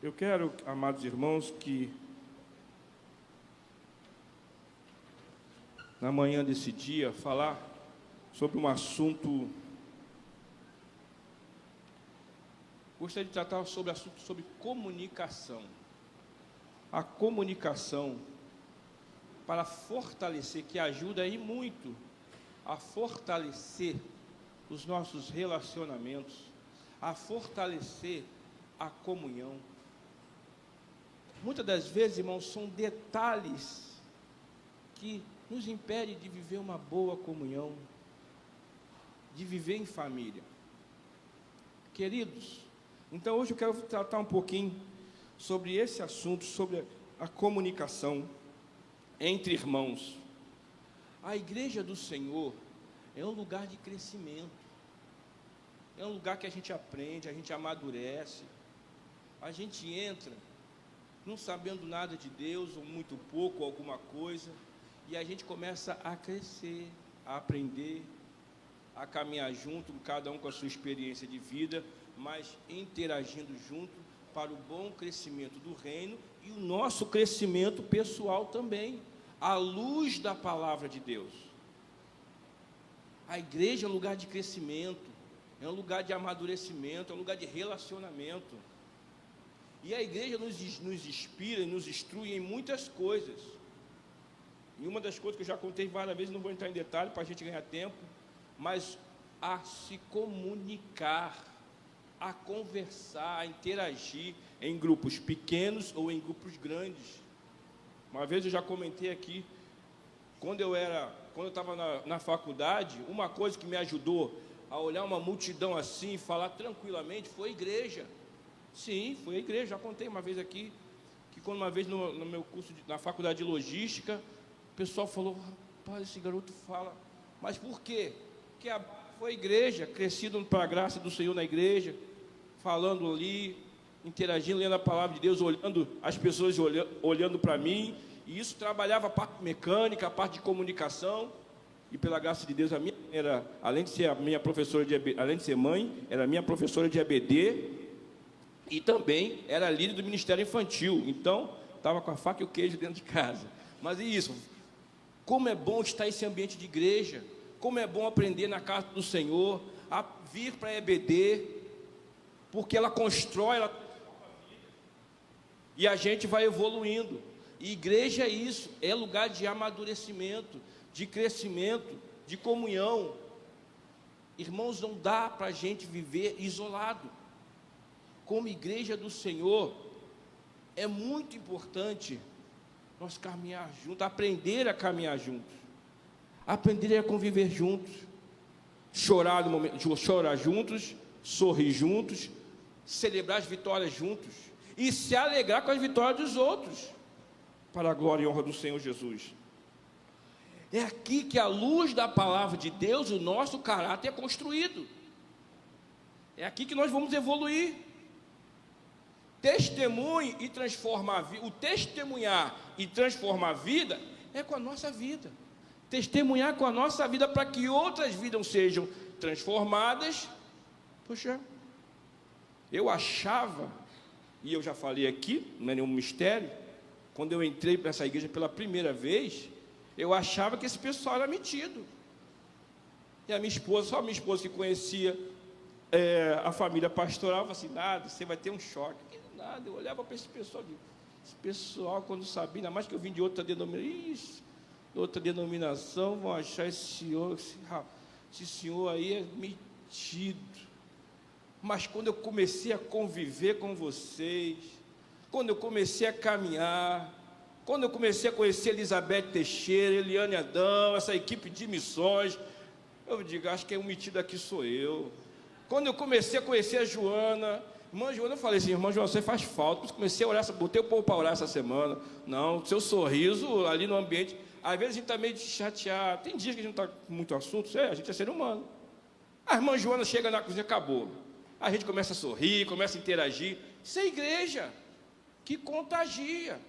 Eu quero, amados irmãos, que na manhã desse dia falar sobre um assunto. Gostaria de tratar sobre assunto sobre comunicação. A comunicação para fortalecer, que ajuda aí muito a fortalecer os nossos relacionamentos, a fortalecer a comunhão. Muitas das vezes, irmãos, são detalhes que nos impedem de viver uma boa comunhão, de viver em família. Queridos, então hoje eu quero tratar um pouquinho sobre esse assunto, sobre a comunicação entre irmãos. A igreja do Senhor é um lugar de crescimento, é um lugar que a gente aprende, a gente amadurece, a gente entra não sabendo nada de Deus, ou muito pouco, ou alguma coisa, e a gente começa a crescer, a aprender, a caminhar junto, cada um com a sua experiência de vida, mas interagindo junto para o bom crescimento do reino e o nosso crescimento pessoal também, à luz da palavra de Deus. A igreja é um lugar de crescimento, é um lugar de amadurecimento, é um lugar de relacionamento. E a igreja nos inspira, nos instrui em muitas coisas. E uma das coisas que eu já contei várias vezes, não vou entrar em detalhe para a gente ganhar tempo, mas a se comunicar, a conversar, a interagir em grupos pequenos ou em grupos grandes. Uma vez eu já comentei aqui, quando eu estava na faculdade, uma coisa que me ajudou a olhar uma multidão assim e falar tranquilamente foi a igreja. Sim, foi a igreja. Já contei uma vez aqui, que quando uma vez no meu curso na faculdade de logística, o pessoal falou: rapaz, esse garoto fala. Mas por quê? Porque foi a igreja, crescido para a graça do Senhor na igreja, falando ali, interagindo, lendo a palavra de Deus, olhando as pessoas olhando para mim, e isso trabalhava a parte mecânica, a parte de comunicação, e pela graça de Deus, a minha era, além de ser a minha professora de EBD, além de ser mãe, era minha professora de EBD, e também era líder do Ministério Infantil, então estava com a faca e o queijo dentro de casa. Mas é isso, como é bom estar nesse ambiente de igreja, como é bom aprender na casa do Senhor, a vir para a EBD, porque ela constrói, e a gente vai evoluindo. E igreja é isso, é lugar de amadurecimento, de crescimento, de comunhão. Irmãos, não dá para a gente viver isolado. Como igreja do Senhor, é muito importante nós caminhar juntos, aprender a caminhar juntos, aprender a conviver juntos, chorar juntos, sorrir juntos, celebrar as vitórias juntos e se alegrar com as vitórias dos outros, para a glória e honra do Senhor Jesus. É aqui que, à luz da palavra de Deus, o nosso caráter é construído. É aqui que nós vamos evoluir. Testemunhe e transformar a vida. O testemunhar e transformar a vida é com a nossa vida. Testemunhar com a nossa vida para que outras vidas sejam transformadas. Poxa, eu achava, e eu já falei aqui, não é nenhum mistério, quando eu entrei para essa igreja pela primeira vez, eu achava que esse pessoal era metido. E a minha esposa, só a minha esposa que conhecia a família pastoral, falava assim: nada, você vai ter um choque. Nada, eu olhava para esse pessoal, quando sabia, ainda mais que eu vim de outra denominação, vão achar esse senhor aí é metido. Mas quando eu comecei a conviver com vocês, quando eu comecei a caminhar, quando eu comecei a conhecer Elizabeth Teixeira, Eliane Adão, essa equipe de missões, eu digo: acho que o metido aqui sou eu. Quando eu comecei a conhecer a Joana, irmã Joana, eu falei assim: irmã Joana, você faz falta. Eu comecei a orar, botei o povo para orar essa semana. Não, seu sorriso ali no ambiente, às vezes a gente está meio chateado, tem dias que a gente não está com muito assunto, a gente é ser humano. A irmã Joana chega na cozinha, acabou. A gente começa a sorrir, começa a interagir. Isso é igreja que contagia.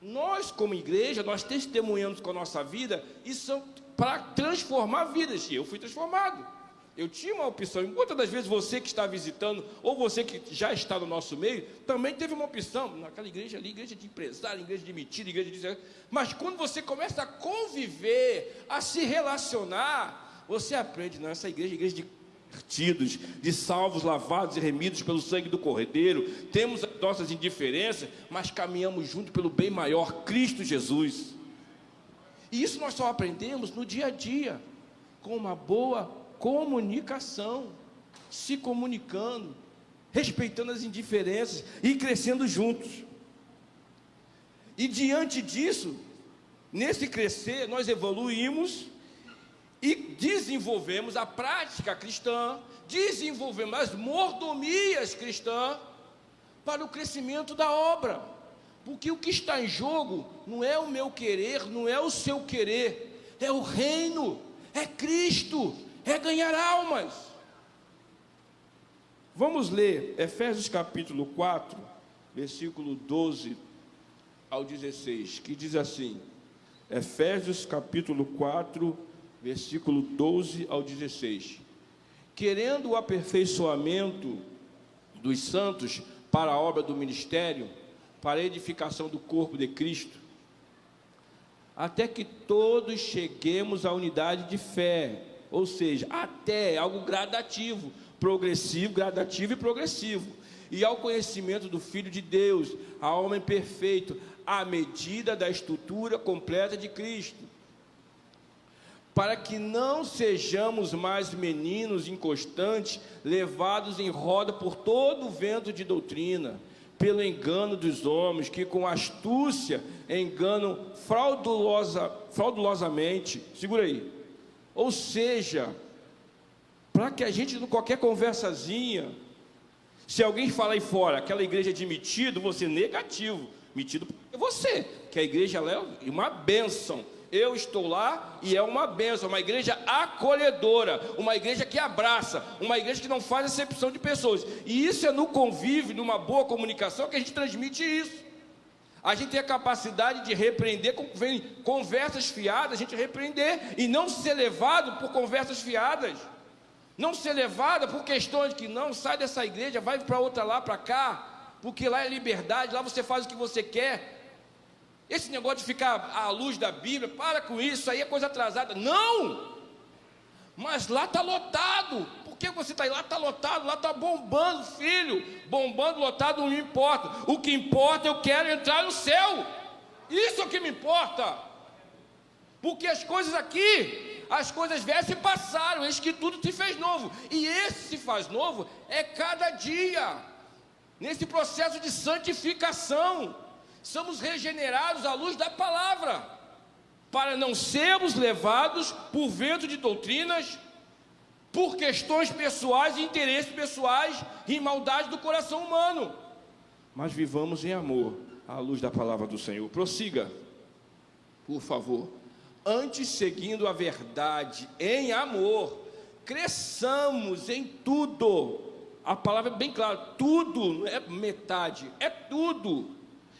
Nós, como igreja, nós testemunhamos com a nossa vida e são para transformar vidas. E eu fui transformado. Eu tinha uma opção. Muitas das vezes você que está visitando, ou você que já está no nosso meio, também teve uma opção. Naquela igreja ali, igreja de empresário, igreja de metido, igreja de... Mas quando você começa a conviver, a se relacionar, você aprende, não, essa igreja é igreja de convertidos, de salvos, lavados e remidos pelo sangue do Cordeiro. Temos as nossas indiferenças, mas caminhamos junto pelo bem maior, Cristo Jesus. E isso nós só aprendemos no dia a dia, com uma boa comunicação, se comunicando, respeitando as indiferenças e crescendo juntos. E diante disso, nesse crescer, nós evoluímos e desenvolvemos a prática cristã, desenvolvemos as mordomias cristãs para o crescimento da obra. Porque o que está em jogo não é o meu querer, não é o seu querer, é o reino, é Cristo, é ganhar almas. Vamos ler Efésios capítulo 4, versículo 12 ao 16, que diz assim, Efésios capítulo 4, versículo 12 ao 16, querendo o aperfeiçoamento dos santos para a obra do ministério, para a edificação do corpo de Cristo, até que todos cheguemos à unidade de fé, ou seja, até algo gradativo, progressivo, gradativo e progressivo, e ao conhecimento do Filho de Deus, ao homem perfeito, à medida da estrutura completa de Cristo, para que não sejamos mais meninos inconstantes, levados em roda por todo o vento de doutrina, pelo engano dos homens, que com astúcia enganam fraudulosamente, segura aí, ou seja, para que a gente, em qualquer conversazinha, se alguém falar aí fora, aquela igreja é de metido, você negativo, metido é você, que a igreja é uma bênção, eu estou lá e é uma bênção, uma igreja acolhedora, uma igreja que abraça, uma igreja que não faz acepção de pessoas, e isso é no convívio, numa boa comunicação, que a gente transmite isso. A gente tem a capacidade de repreender, vem conversas fiadas, a gente repreender, e não ser levado por conversas fiadas, não ser levado por questões que não, sai dessa igreja, vai para outra lá, para cá, porque lá é liberdade, lá você faz o que você quer. Esse negócio de ficar à luz da Bíblia, para com isso, aí é coisa atrasada. Não! Mas lá está lotado. Por que você está aí? Lá está lotado, lá está bombando, filho. Bombando, lotado, não me importa. O que importa, eu quero entrar no céu. Isso é o que me importa. Porque as coisas aqui, as coisas velhas se passaram, eis que tudo se fez novo. E esse se faz novo é cada dia. Nesse processo de santificação, somos regenerados à luz da palavra, para não sermos levados por vento de doutrinas, por questões pessoais e interesses pessoais e maldade do coração humano, mas vivamos em amor, à luz da palavra do Senhor. Prossiga, por favor. Antes, seguindo a verdade em amor, cresçamos em tudo. A palavra é bem clara, tudo, não é metade, é tudo.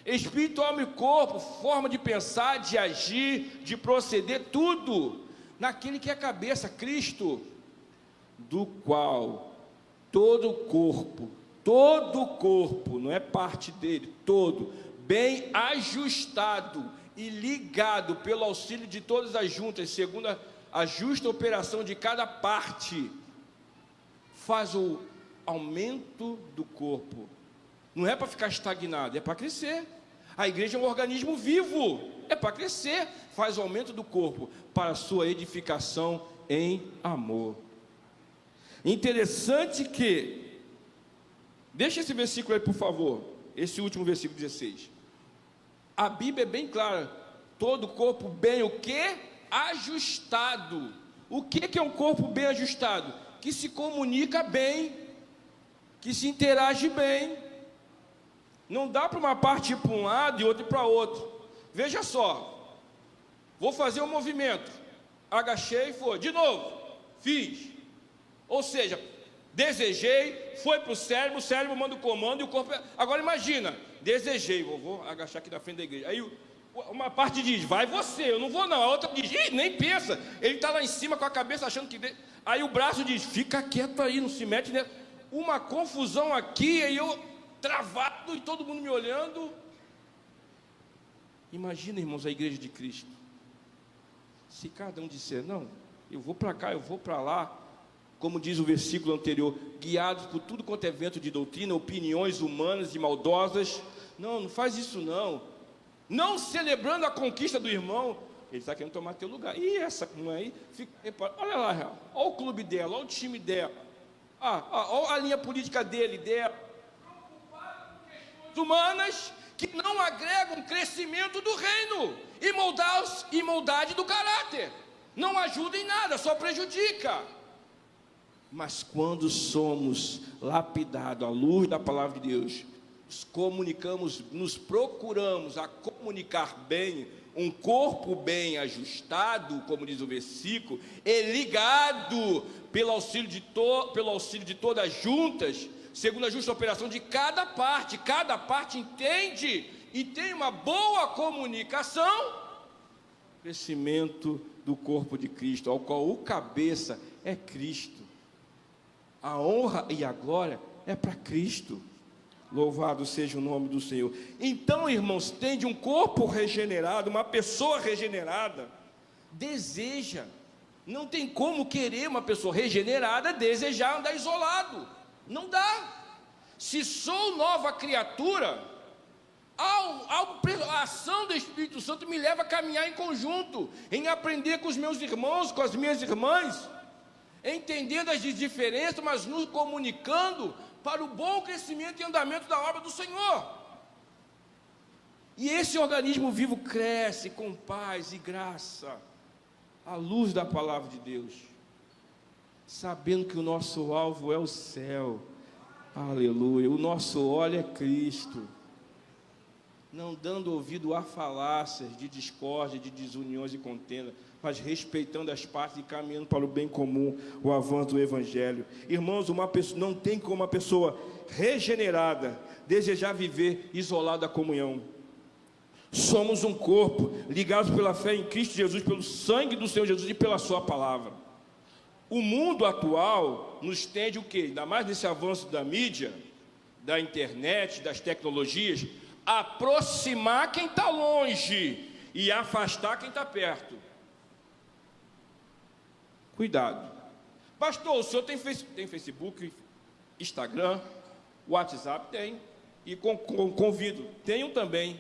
Espírito, alma e corpo, forma de pensar, de agir, de proceder, tudo naquele que é a cabeça, Cristo, do qual todo o corpo, não é parte dele, todo, bem ajustado e ligado pelo auxílio de todas as juntas, segundo a justa operação de cada parte, faz o aumento do corpo. Não é para ficar estagnado, é para crescer. A igreja é um organismo vivo, é para crescer, faz o aumento do corpo para a sua edificação em amor. Interessante que, deixa esse versículo aí, por favor, esse último versículo 16. A Bíblia é bem clara, todo corpo bem o quê? Ajustado. O que é um corpo bem ajustado? Que se comunica bem, que se interage bem. Não dá para uma parte ir para um lado e outra ir para outro. Veja só, vou fazer um movimento, agachei e foi, de novo, fiz. Ou seja, desejei, foi para o cérebro manda o comando e o corpo... Agora imagina, desejei, vou agachar aqui na frente da igreja, aí Uma parte diz, vai você, eu não vou não. A outra diz, nem pensa. Ele está lá em cima com a cabeça achando que... Aí o braço diz, fica quieto aí, não se mete nessa. Uma confusão aqui, aí eu travado e todo mundo me olhando. Imagina, irmãos, a igreja de Cristo. Se cada um disser, não, eu vou para cá, eu vou para lá, como diz o versículo anterior, guiados por tudo quanto é vento de doutrina, opiniões humanas e maldosas. Não faz isso não. Não celebrando a conquista do irmão, ele está querendo tomar teu lugar. E essa mãe aí, olha lá, olha o clube dela, olha o time dela, olha a linha política dela, preocupado com questões humanas que não agregam crescimento do reino e moldade do caráter. Não ajuda em nada, só prejudica. Mas quando somos lapidados à luz da palavra de Deus, nos procuramos a comunicar bem, um corpo bem ajustado, como diz o versículo, e ligado pelo auxílio de todas as juntas, segundo a justa operação de cada parte entende e tem uma boa comunicação, crescimento do corpo de Cristo, ao qual o cabeça é Cristo. A honra e a glória é para Cristo. Louvado seja o nome do Senhor. Então, irmãos, tende um corpo regenerado, uma pessoa regenerada, deseja. Não tem como querer uma pessoa regenerada desejar andar isolado. Não dá. Se sou nova criatura, a ação do Espírito Santo me leva a caminhar em conjunto, em aprender com os meus irmãos, com as minhas irmãs, entendendo as diferenças, mas nos comunicando para o bom crescimento e andamento da obra do Senhor. E esse organismo vivo cresce com paz e graça, à luz da palavra de Deus, sabendo que o nosso alvo é o céu. Aleluia. O nosso óleo é Cristo. Não dando ouvido a falácias de discórdia, de desuniões e contenda, mas respeitando as partes e caminhando para o bem comum, o avanço do Evangelho. Irmãos, não tem como uma pessoa regenerada desejar viver isolado da comunhão. Somos um corpo, ligados pela fé em Cristo Jesus, pelo sangue do Senhor Jesus e pela sua palavra. O mundo atual nos tende o quê? Ainda mais nesse avanço da mídia, da internet, das tecnologias, aproximar quem está longe e afastar quem está perto. Cuidado. Pastor, o senhor tem Facebook, Instagram, WhatsApp? Tem. E convido, tenham também.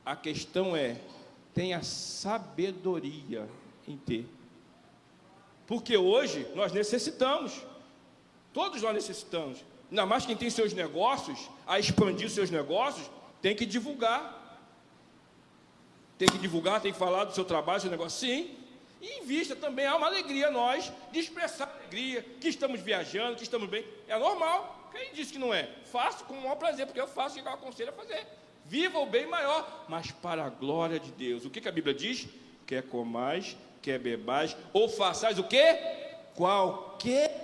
A questão é, tenha sabedoria em ter. Porque hoje nós necessitamos. Todos nós necessitamos. Ainda mais quem tem seus negócios, a expandir os seus negócios, tem que divulgar. Tem que falar do seu trabalho, do seu negócio. Sim. E em vista também há uma alegria nós de expressar alegria, que estamos viajando, que estamos bem. É normal. Quem disse que não é? Faço com o maior prazer, porque eu faço o que eu aconselho a fazer. Viva o bem maior, mas para a glória de Deus. O que a Bíblia diz? Quer comais, quer bebais, ou façais o quê? Qualquer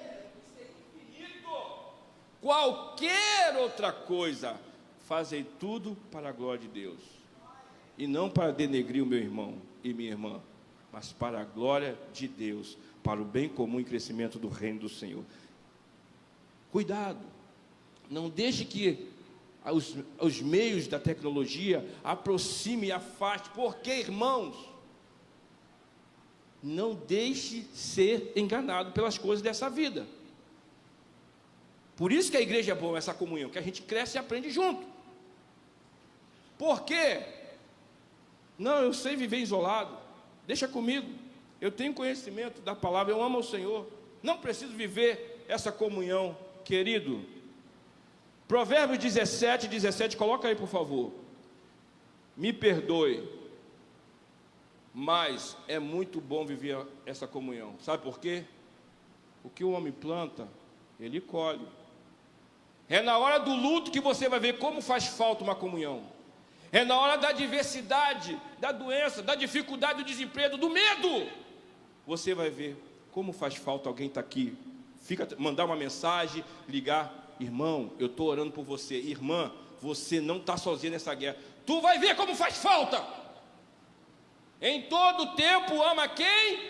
outra coisa, fazei tudo para a glória de Deus. E não para denegrir o meu irmão e minha irmã, mas para a glória de Deus, para o bem comum e crescimento do reino do Senhor. Cuidado, não deixe que os meios da tecnologia aproxime e afaste, porque, irmãos, não deixe ser enganado pelas coisas dessa vida. Por isso que a igreja é boa, essa comunhão, que a gente cresce e aprende junto. Por quê? Não, eu sei viver isolado, deixa comigo, eu tenho conhecimento da palavra, eu amo o Senhor, não preciso viver essa comunhão, querido. Provérbios 17, coloca aí por favor. Me perdoe, mas é muito bom viver essa comunhão. Sabe por quê? O que o homem planta, ele colhe. É na hora do luto que você vai ver como faz falta uma comunhão. É na hora da adversidade, da doença, da dificuldade, do desemprego, do medo. Você vai ver como faz falta alguém estar aqui. Mandar uma mensagem, ligar. Irmão, eu estou orando por você. Irmã, você não está sozinha nessa guerra. Tu vai ver como faz falta. Em todo tempo ama quem?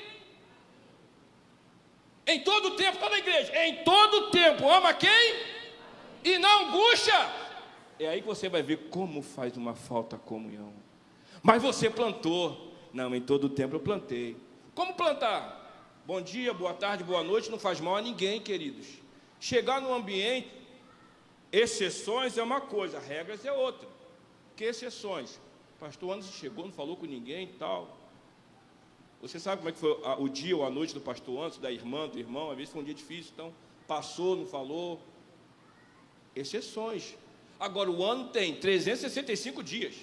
Em todo tempo, está na igreja. Em todo tempo ama quem? E não angústia. É aí que você vai ver como faz uma falta a comunhão. Mas você plantou. Não, em todo tempo eu plantei. Como plantar? Bom dia, boa tarde, boa noite, não faz mal a ninguém, queridos. Chegar no ambiente, exceções é uma coisa, regras é outra. Que exceções? Pastor Anderson chegou, não falou com ninguém e tal. Você sabe como é que foi o dia ou a noite do pastor Anderson, da irmã, do irmão? Às vezes foi um dia difícil, então passou, não falou. Exceções. Agora, o ano tem 365 dias.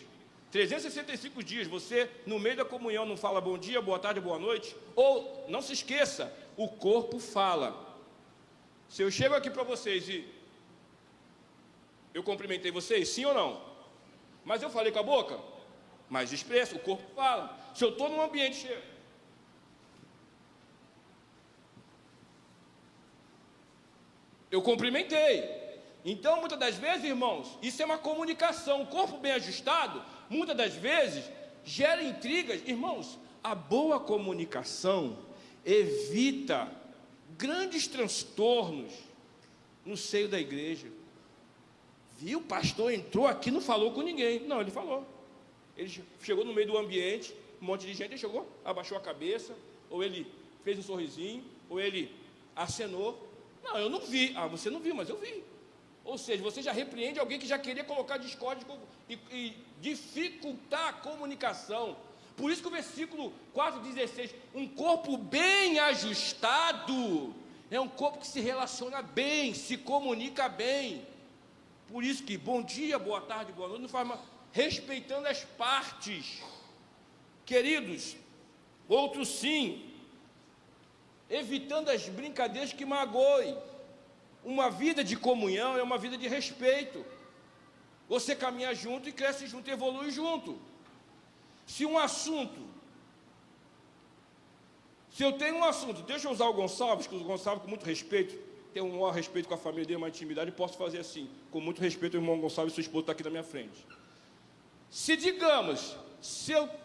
365 dias, você, no meio da comunhão, não fala bom dia, boa tarde, boa noite. Ou, não se esqueça, o corpo fala. Se eu chego aqui para vocês e eu cumprimentei vocês, sim ou não? Mas eu falei com a boca? Mas expresso, o corpo fala. Se eu estou num ambiente cheio, eu cumprimentei. Então, muitas das vezes, irmãos, isso é uma comunicação. O corpo bem ajustado, muitas das vezes, gera intrigas. Irmãos, a boa comunicação evita grandes transtornos no seio da igreja. Viu, o pastor entrou aqui, não falou com ninguém. Não, ele falou. Ele chegou no meio do ambiente, um monte de gente, ele chegou, abaixou a cabeça, ou ele fez um sorrisinho, ou ele acenou. Não, eu não vi. Ah, você não viu, mas eu vi. Ou seja, você já repreende alguém que já queria colocar discórdia e dificultar a comunicação. Por isso que o versículo 4,16, um corpo bem ajustado, é um corpo que se relaciona bem, se comunica bem. Por isso que bom dia, boa tarde, boa noite, não faz mal, respeitando as partes. Queridos, outro sim, evitando as brincadeiras que magoem. Uma vida de comunhão é uma vida de respeito. Você caminha junto e cresce junto, evolui junto. Se eu tenho um assunto, deixa eu usar o Gonçalves, que o Gonçalves, com muito respeito, tem um maior respeito com a família dele, uma intimidade, e posso fazer assim, com muito respeito, o irmão Gonçalves, sua esposa está aqui na minha frente. Se digamos,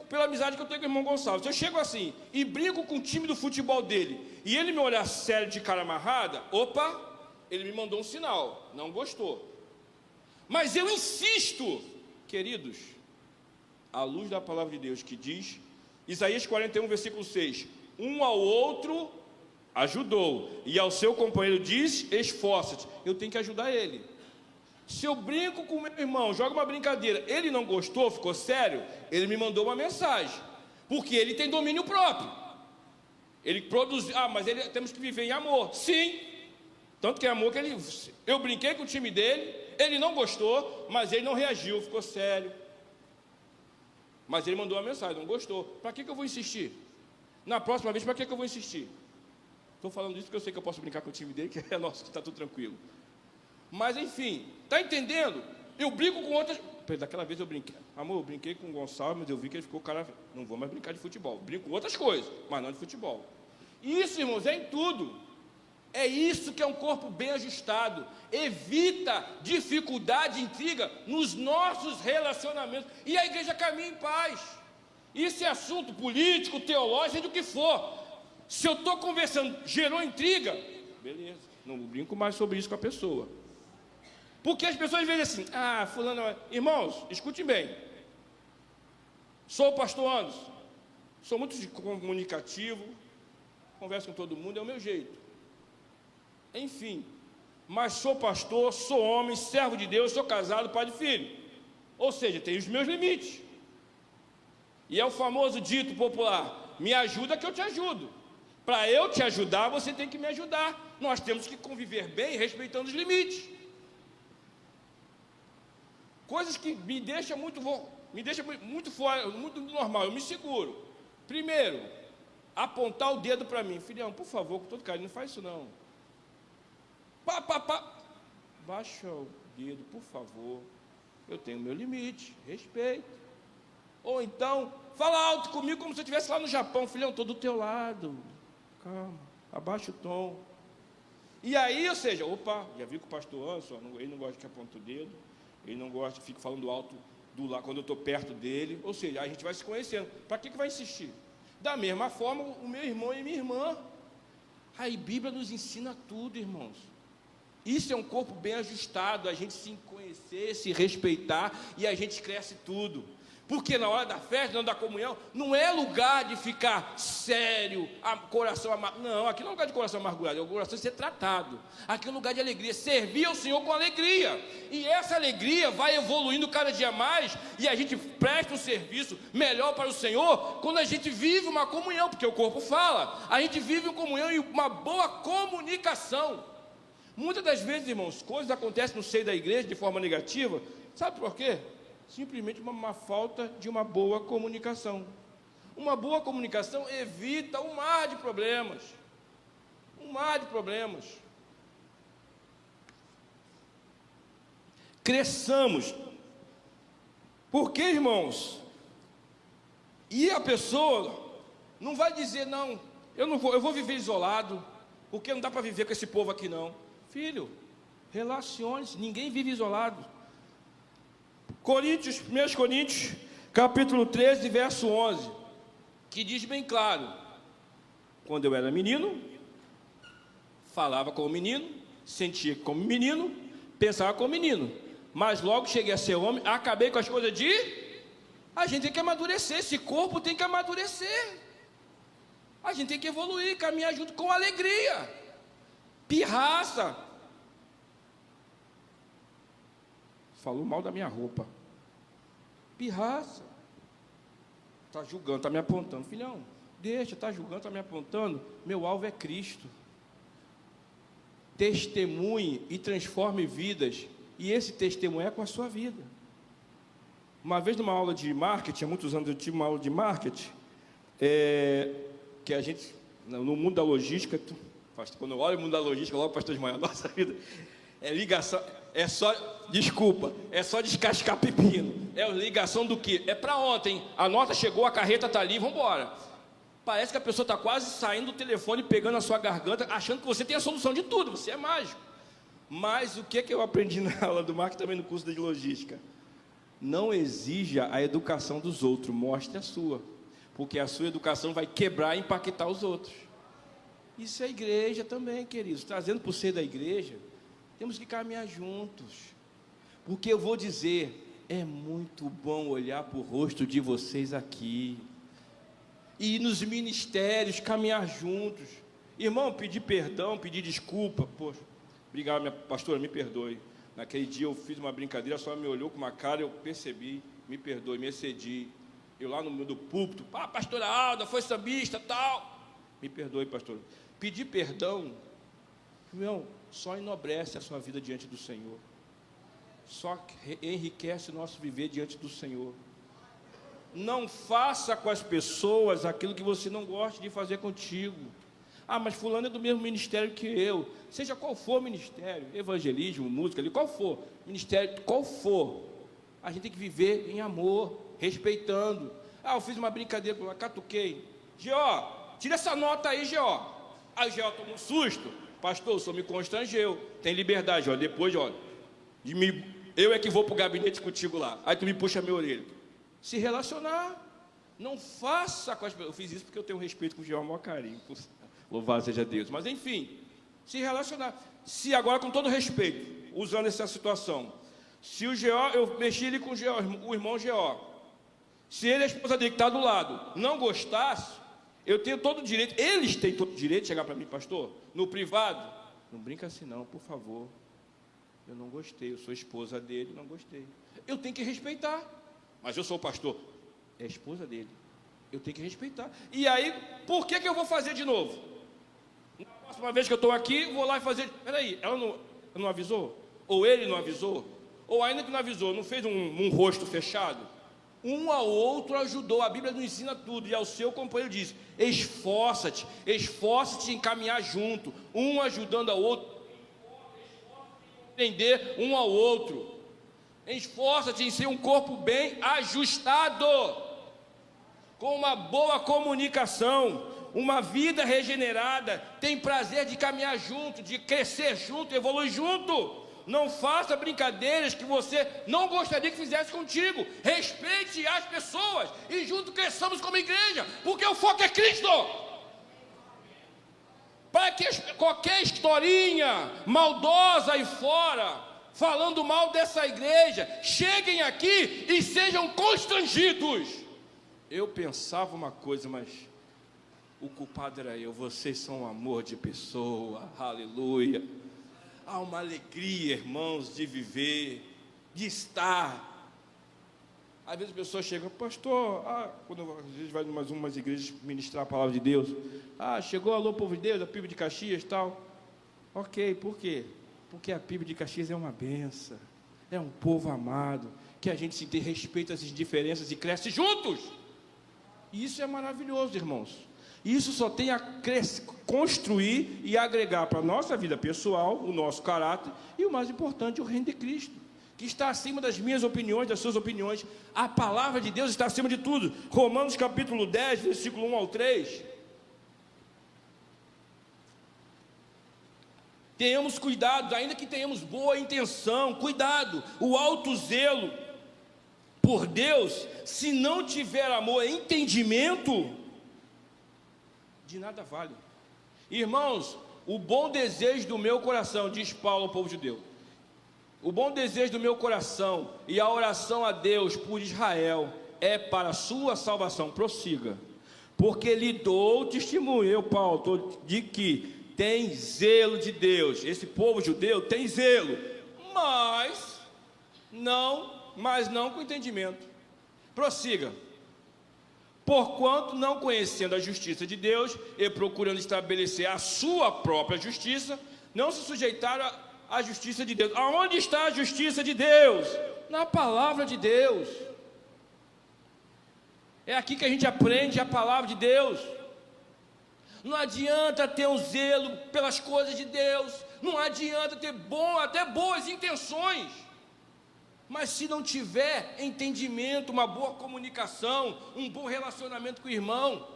pela amizade que eu tenho com o irmão Gonçalves, se eu chego assim e brinco com o time do futebol dele, e ele me olhar sério de cara amarrada, opa, ele me mandou um sinal, não gostou. Mas eu insisto, queridos, à luz da palavra de Deus, que diz, Isaías 41, versículo 6, um ao outro ajudou, e ao seu companheiro diz, esforça-te. Eu tenho que ajudar ele. Se eu brinco com o meu irmão, joga uma brincadeira, ele não gostou, ficou sério, ele me mandou uma mensagem, porque ele tem domínio próprio. Ele produz, mas temos que viver em amor. Sim, tanto que é amor que eu brinquei com o time dele, ele não gostou, mas ele não reagiu, ficou sério. Mas ele mandou uma mensagem, não gostou. Para que eu vou insistir? Na próxima vez, para que eu vou insistir? Estou falando isso porque eu sei que eu posso brincar com o time dele, que é nosso, que está tudo tranquilo. Mas enfim, está entendendo? Eu brinco com outras. Daquela vez eu brinquei. Amor, eu brinquei com o Gonçalves, mas eu vi que ele ficou cara. Não vou mais brincar de futebol. Brinco com outras coisas, mas não de futebol. Isso, irmãos, é em tudo. É isso que é um corpo bem ajustado. Evita dificuldade e intriga nos nossos relacionamentos. E a igreja caminha em paz. Isso é assunto político, teológico, seja o que for. Se eu estou conversando, gerou intriga, beleza, não brinco mais sobre isso com a pessoa. Porque as pessoas veem assim, fulano... Irmãos, escutem bem. Sou o pastor Anderson, sou muito comunicativo, converso com todo mundo, é o meu jeito. Enfim, mas sou pastor, sou homem, servo de Deus, sou casado, pai de filho. Ou seja, tenho os meus limites. E é o famoso dito popular, me ajuda que eu te ajudo. Para eu te ajudar, você tem que me ajudar. Nós temos que conviver bem, respeitando os limites. Coisas que me deixam muito fora, muito normal, eu me seguro. Primeiro, apontar o dedo para mim. Filhão, por favor, com todo carinho, não faz isso não. Baixa o dedo, por favor. Eu tenho meu limite, respeito. Ou então, fala alto comigo como se eu estivesse lá no Japão. Filhão, estou do teu lado. Calma, abaixa o tom. E aí, ou seja, já vi que o pastor Anderson, ele não gosta que aponte o dedo, ele não gosta que fique falando alto quando eu estou perto dele, ou seja, a gente vai se conhecendo. Para que vai insistir? Da mesma forma, o meu irmão e minha irmã. A Bíblia nos ensina tudo, irmãos. Isso é um corpo bem ajustado, a gente se conhecer, se respeitar, e a gente cresce tudo. Porque na hora da festa, na hora da comunhão, não é lugar de ficar sério, coração amargurado. Não, aqui não é lugar de coração amargurado, é o coração de ser tratado. Aqui é um lugar de alegria, servir ao Senhor com alegria. E essa alegria vai evoluindo cada dia mais, e a gente presta um serviço melhor para o Senhor, quando a gente vive uma comunhão, porque o corpo fala. A gente vive uma comunhão e uma boa comunicação. Muitas das vezes, irmãos, coisas acontecem no seio da igreja de forma negativa. Sabe por quê? Simplesmente uma falta de uma boa comunicação. Uma boa comunicação evita um mar de problemas. Um mar de problemas. Cresçamos. Porque, irmãos, e a pessoa não vai dizer, não, eu vou viver isolado, porque não dá para viver com esse povo aqui não. Filho, relacione-se, ninguém vive isolado. 1 Coríntios, capítulo 13, verso 11, que diz bem claro: quando eu era menino, falava como menino, sentia como menino, pensava como menino, mas logo cheguei a ser homem, acabei com as coisas de... A gente tem que amadurecer, esse corpo tem que amadurecer, a gente tem que evoluir, caminhar junto com alegria. Pirraça. Falou mal da minha roupa. Pirraça. Está julgando, está me apontando. Filhão, deixa, está julgando, está me apontando. Meu alvo é Cristo. Testemunhe e transforme vidas. E esse testemunho é com a sua vida. Uma vez numa aula de marketing, há muitos anos eu tive uma aula de marketing, que a gente, no mundo da logística, quando eu olho o mundo da logística, logo pastor Ismael, nossa vida é ligação... É só descascar pepino. É ligação do quê? É para ontem. A nota chegou, a carreta está ali, vamos embora. Parece que a pessoa está quase saindo do telefone, pegando a sua garganta, achando que você tem a solução de tudo, você é mágico. Mas o que é que eu aprendi na aula do marketing, também no curso de logística? Não exija a educação dos outros, mostre a sua. Porque a sua educação vai quebrar e impactar os outros. Isso é igreja também, queridos. Trazendo para o seio da igreja, temos que caminhar juntos, porque eu vou dizer, é muito bom olhar para o rosto de vocês aqui, e nos ministérios caminhar juntos. Irmão, pedir perdão, pedir desculpa, poxa, obrigado, minha pastora, me perdoe, naquele dia eu fiz uma brincadeira, só me olhou com uma cara, eu percebi, me perdoe, me excedi, eu lá no meio do púlpito, pastora Alda, foi sambista, tal, me perdoe, pastor. Pedir perdão, irmão, só enobrece a sua vida diante do Senhor, só enriquece o nosso viver diante do Senhor. Não faça com as pessoas aquilo que você não gosta de fazer contigo. Mas fulano é do mesmo ministério que eu, seja qual for o ministério, evangelismo, música, qual for, ministério, qual for, a gente tem que viver em amor, respeitando. Eu fiz uma brincadeira, catuquei, Geó, tira essa nota aí, Geó. Aí o Geó tomou um susto. Pastor, o senhor me constrangeu, tem liberdade, ó, depois, ó, eu é que vou para o gabinete contigo lá, aí tu me puxa a minha orelha. Se relacionar, não faça com as pessoas, eu fiz isso porque eu tenho respeito com o Geó, maior carinho, louvado seja Deus, mas enfim, se relacionar, se agora com todo respeito, usando essa situação, se o Geó, eu mexi ele com o Geó, o irmão Geó, se ele, a esposa dele que está do lado, não gostasse, eu tenho todo o direito, eles têm todo o direito de chegar para mim, pastor, no privado, não brinca assim não, por favor, eu não gostei, eu sou esposa dele, não gostei, eu tenho que respeitar, mas eu sou o pastor, é a esposa dele, eu tenho que respeitar, e aí, por que eu vou fazer de novo? Na próxima vez que eu estou aqui, vou lá e fazer, peraí, ela não avisou? Ou ele não avisou? Ou ainda que não avisou, não fez um rosto fechado? Um ao outro ajudou, a Bíblia nos ensina tudo, e ao seu companheiro diz, esforça-te em caminhar junto, um ajudando ao outro, esforça-te em entender um ao outro, esforça-te em ser um corpo bem ajustado, com uma boa comunicação, uma vida regenerada, tem prazer de caminhar junto, de crescer junto, evoluir junto, Não faça brincadeiras que você não gostaria que fizesse contigo. Respeite as pessoas e junto cresçamos como igreja, porque o foco é Cristo. Para que qualquer historinha maldosa aí fora, falando mal dessa igreja, cheguem aqui e sejam constrangidos. Eu pensava uma coisa, mas o culpado era eu. Vocês são um amor de pessoa, aleluia. Há uma alegria, irmãos, de viver, de estar. Às vezes a pessoa chega, pastor, quando a gente vai em umas igrejas ministrar a palavra de Deus, chegou, alô, povo de Deus, a PIB de Caxias e tal. Ok, por quê? Porque a PIB de Caxias é uma benção, é um povo amado, que a gente se respeita as diferenças e cresce juntos. E isso é maravilhoso, irmãos. Isso só tem a construir e agregar para a nossa vida pessoal, o nosso caráter, e o mais importante, o reino de Cristo, que está acima das minhas opiniões, das suas opiniões. A palavra de Deus está acima de tudo. Romanos capítulo 10, versículo 1 ao 3. Tenhamos cuidado, ainda que tenhamos boa intenção, cuidado, o alto zelo por Deus, se não tiver amor e entendimento, de nada vale. Irmãos, o bom desejo do meu coração, diz Paulo ao povo judeu, o bom desejo do meu coração e a oração a Deus por Israel é para a sua salvação. Prossiga, porque lhe dou testemunho, eu Paulo, de que tem zelo de Deus. Esse povo judeu tem zelo, mas não com entendimento. Prossiga. Porquanto, não conhecendo a justiça de Deus e procurando estabelecer a sua própria justiça, não se sujeitaram à justiça de Deus. Aonde está a justiça de Deus? Na palavra de Deus. É aqui que a gente aprende a palavra de Deus. Não adianta ter um zelo pelas coisas de Deus, não adianta ter até boas intenções, mas se não tiver entendimento, uma boa comunicação, um bom relacionamento com o irmão,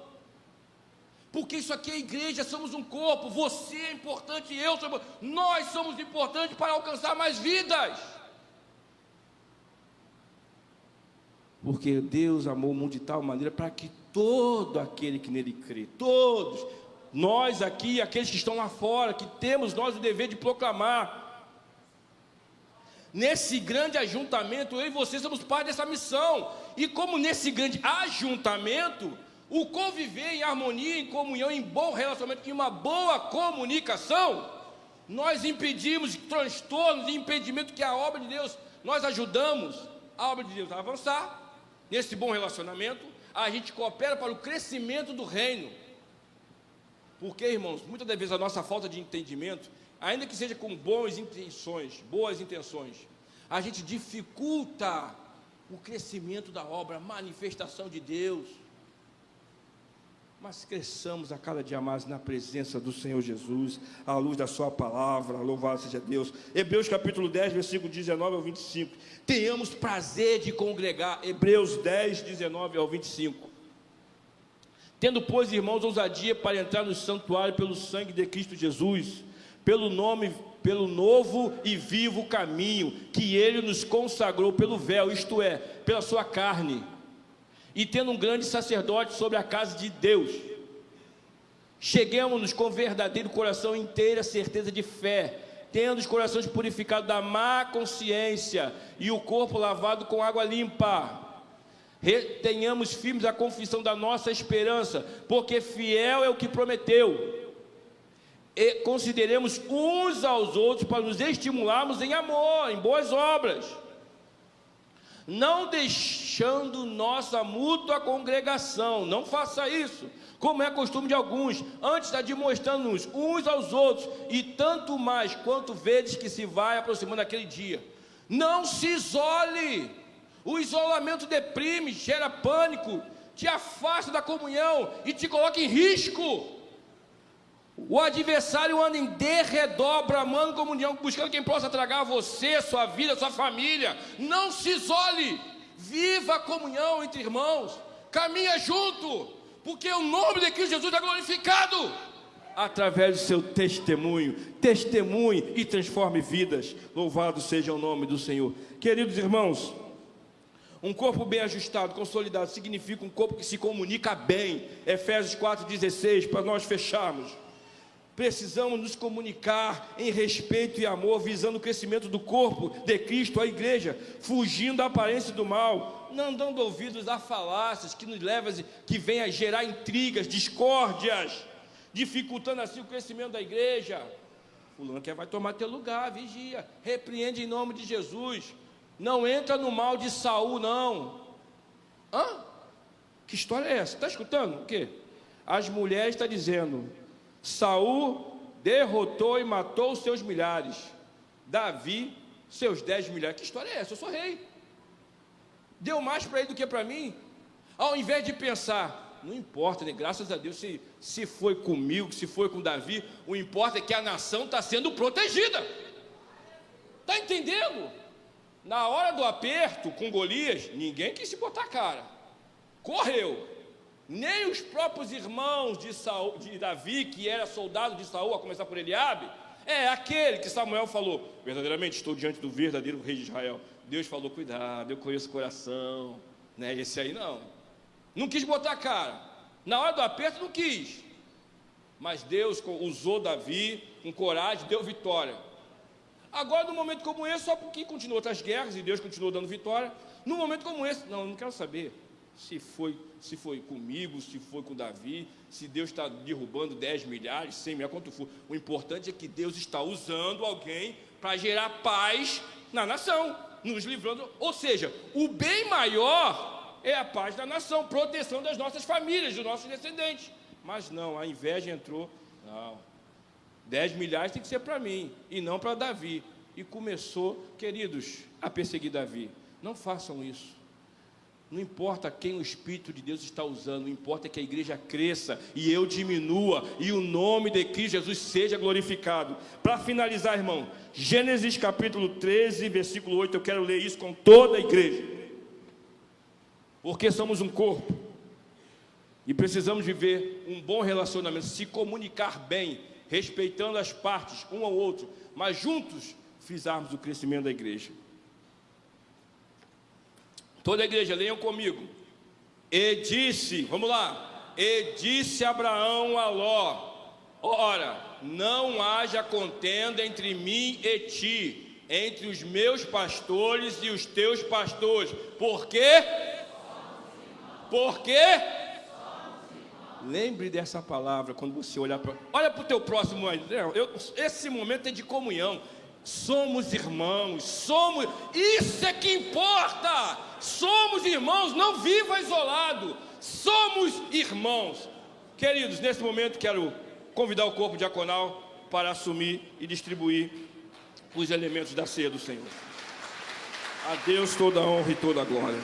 porque isso aqui é igreja, somos um corpo, você é importante, nós somos importantes para alcançar mais vidas, porque Deus amou o mundo de tal maneira para que todo aquele que nele crê, todos, nós aqui, aqueles que estão lá fora, que temos nós o dever de proclamar. Nesse grande ajuntamento, eu e você somos parte dessa missão. E como nesse grande ajuntamento, o conviver em harmonia, em comunhão, em bom relacionamento, em uma boa comunicação, nós impedimos transtornos e impedimento que a obra de Deus, nós ajudamos a obra de Deus a avançar. Nesse bom relacionamento, a gente coopera para o crescimento do reino. Porque, irmãos, muitas das vezes a nossa falta de entendimento, ainda que seja com boas intenções, a gente dificulta o crescimento da obra, a manifestação de Deus. Mas cresçamos a cada dia mais na presença do Senhor Jesus, à luz da sua palavra, louvado seja Deus. Hebreus capítulo 10, versículo 19 ao 25. Tenhamos prazer de congregar. Hebreus 10, 19 ao 25. Tendo, pois, irmãos, ousadia para entrar no santuário pelo sangue de Cristo Jesus, pelo novo e vivo caminho que Ele nos consagrou pelo véu, isto é, pela sua carne, e tendo um grande sacerdote sobre a casa de Deus, cheguemos-nos com verdadeiro coração, inteira certeza de fé, tendo os corações purificados da má consciência e o corpo lavado com água limpa. Retenhamos firmes a confissão da nossa esperança, porque fiel é o que prometeu. E consideremos uns aos outros para nos estimularmos em amor, em boas obras, não deixando nossa mútua congregação. Não faça isso, como é costume de alguns, antes está demonstrando-nos uns aos outros, e tanto mais quanto vedes que se vai aproximando aquele dia. Não se isole. O isolamento deprime, gera pânico, te afasta da comunhão e te coloca em risco. O adversário anda em derredor, bramando comunhão, buscando quem possa tragar você, sua vida, sua família. Não se isole, viva a comunhão entre irmãos, caminha junto, porque o nome de Cristo Jesus é glorificado. através do seu testemunho. Testemunhe e transforme vidas. Louvado seja o nome do Senhor. Queridos irmãos, um corpo bem ajustado, consolidado, significa um corpo que se comunica bem. Efésios 4,16, para nós fecharmos. Precisamos nos comunicar em respeito e amor, visando o crescimento do corpo de Cristo, a igreja, fugindo da aparência do mal, não dando ouvidos a falácias que nos levam, que vêm a gerar intrigas, discórdias, dificultando assim o crescimento da igreja. Fulano que vai tomar teu lugar, vigia, repreende em nome de Jesus. Não entra no mal de Saul, não. Que história é essa? Está escutando? O quê? As mulheres estão dizendo: Saul derrotou e matou os seus milhares, Davi seus 10 milhares. Que história é essa? Eu sou rei. Deu mais para ele do que para mim. Ao invés de pensar, não importa, né? Graças a Deus, se foi comigo, se foi com Davi, o importa é que a nação está sendo protegida. Está entendendo? Na hora do aperto com Golias, ninguém quis se botar a cara. Correu. Nem os próprios irmãos de Davi, que era soldado de Saul, a começar por Eliabe, aquele que Samuel falou: verdadeiramente estou diante do verdadeiro rei de Israel. Deus falou: cuidado, eu conheço o coração, né? Esse aí não quis botar a cara. Na hora do aperto não quis, mas Deus usou Davi com coragem, deu vitória. Agora, num momento como esse, só porque continuou outras guerras e Deus continuou dando vitória, num momento como esse, não quero saber se foi comigo, se foi com Davi, se Deus está derrubando 10 milhares, 100 milhares, quanto for. O importante é que Deus está usando alguém para gerar paz na nação, nos livrando. Ou seja, o bem maior é a paz da nação, proteção das nossas famílias, dos nossos descendentes. Mas não, a inveja entrou. Não, 10 milhares tem que ser para mim e não para Davi. E começou, queridos, a perseguir Davi. Não façam isso. Não importa quem o Espírito de Deus está usando, o importa é que a igreja cresça e eu diminua e o nome de Cristo Jesus seja glorificado. Para finalizar, irmão, Gênesis capítulo 13, versículo 8, eu quero ler isso com toda a igreja. Porque somos um corpo e precisamos viver um bom relacionamento, se comunicar bem, respeitando as partes, um ao outro, mas juntos fizermos o crescimento da igreja. Toda a igreja, leiam comigo. E disse, vamos lá. E disse Abraão a Ló: ora, não haja contenda entre mim e ti, entre os meus pastores e os teus pastores. Por quê? Por quê? Lembre dessa palavra quando você olha para o teu próximo. Esse momento é de comunhão. Somos irmãos, isso é que importa. Somos irmãos, não viva isolado. Somos irmãos. Queridos, nesse momento quero convidar o corpo diaconal para assumir e distribuir os elementos da ceia do Senhor. A Deus toda a honra e toda a glória.